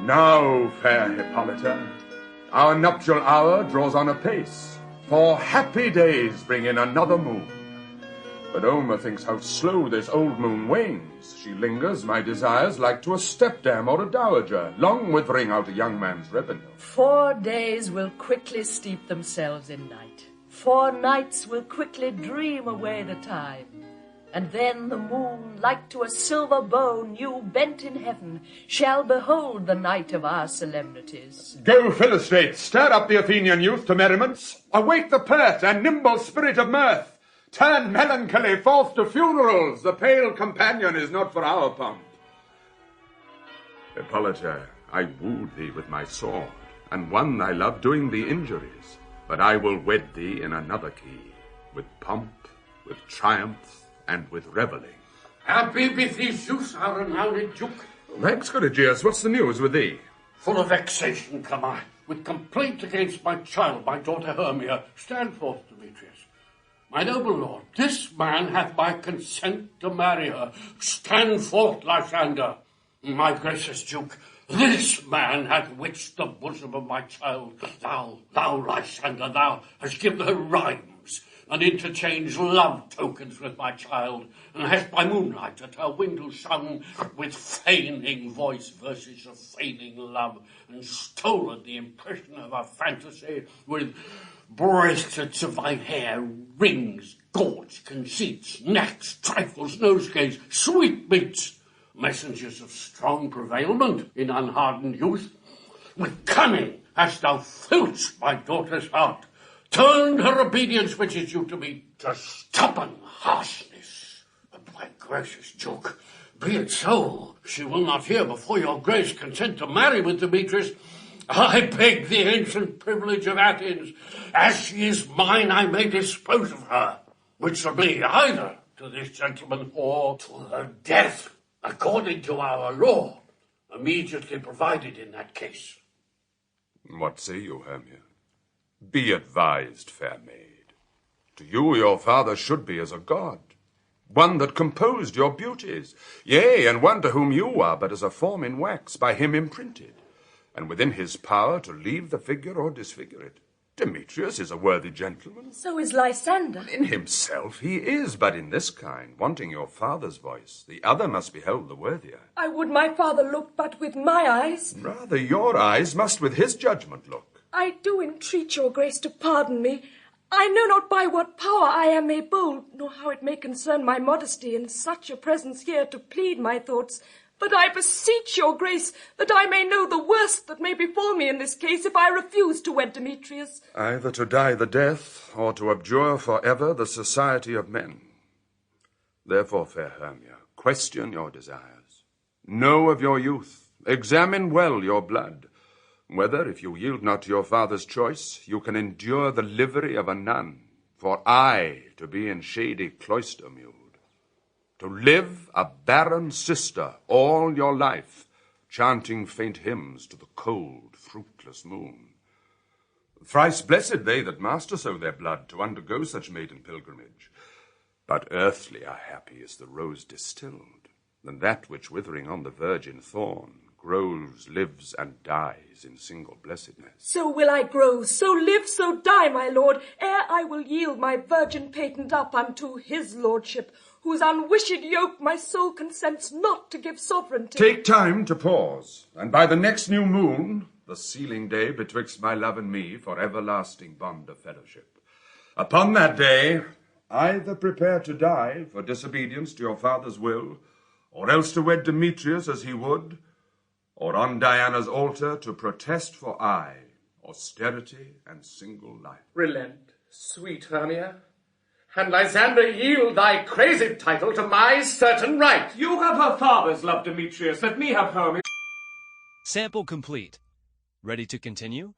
Now, fair Hippolyta, our nuptial hour draws on apace, for happy days bring in another moon. But Oma thinks how slow this old moon wanes. She lingers my desires like to a stepdam or a dowager, long withering out a young man's revenue. 4 days will quickly steep themselves in night. 4 nights will quickly dream away the time. And then the moon, like to a silver bow new bent in heaven, shall behold the night of our solemnities. Go, Philostrates, stir up the Athenian youth to merriments. Awake the pert and nimble spirit of mirth. Turn melancholy forth to funerals. The pale companion is not for our pomp. Hippolyta, I wooed thee with my sword, and won thy love doing thee injuries. But I will wed thee in another key, with pomp, with triumph, and with revelling. Happy be thee, Zeus, our renowned Duke. Thanks, good Aegeus. What's the news with thee? Full of vexation come I, with complaint against my child, my daughter Hermia. Stand forth, Demetrius. My noble lord, this man hath my consent to marry her. Stand forth, Lysander. My gracious Duke, this man hath witched the bosom of my child. Thou, Lysander, thou hast given her rhymes, and interchanged love tokens with my child, and hast by moonlight at her window sung with feigning voice verses of feigning love, and stolen the impression of her fantasy with bracelets of thy hair, rings, gauds, conceits, necks, trifles, nosegays, sweetmeats, messengers of strong prevailment in unhardened youth. With cunning hast thou filched my daughter's heart, turned her obedience, which is due to me, to stubborn harshness. But my gracious Duke, be it so. She will not hear before your grace consent to marry with Demetrius. I beg the ancient privilege of Athens. As she is mine, I may dispose of her, which shall be either to this gentleman or to her death, according to our law, immediately provided in that case. What say you, Hermia? Be advised, fair maid. To you your father should be as a god, one that composed your beauties, yea, and one to whom you are but as a form in wax, by him imprinted, and within his power to leave the figure or disfigure it. Demetrius is a worthy gentleman. So is Lysander. In himself he is, but in this kind, wanting your father's voice, the other must be held the worthier. I would my father look but with my eyes. Rather your eyes must with his judgment look. I do entreat your grace to pardon me. I know not by what power I am made bold, nor how it may concern my modesty in such a presence here to plead my thoughts. But I beseech your grace that I may know the worst that may befall me in this case if I refuse to wed Demetrius. Either to die the death, or to abjure for ever the society of men. Therefore, fair Hermia, question your desires. Know of your youth, examine well your blood, whether, if you yield not to your father's choice, you can endure the livery of a nun, for aye to be in shady cloister mewed. To live a barren sister all your life, chanting faint hymns to the cold, fruitless moon. Thrice blessed they that master so their blood to undergo such maiden pilgrimage. But earthlier happy is the rose distilled, than that which withering on the virgin thorn grows, lives, and dies in single blessedness. So will I grow, so live, so die, my lord, ere I will yield my virgin patent up unto his lordship, whose unwished yoke my soul consents not to give sovereignty. Take time to pause, and by the next new moon, the sealing day betwixt my love and me, for everlasting bond of fellowship. Upon that day, either prepare to die for disobedience to your father's will, or else to wed Demetrius as he would, or on Diana's altar to protest for aye austerity and single life. Relent, sweet Hermia, and Lysander, yield thy crazy title to my certain right. You have her father's love, Demetrius. Let me have Hermia. Sample complete. Ready to continue?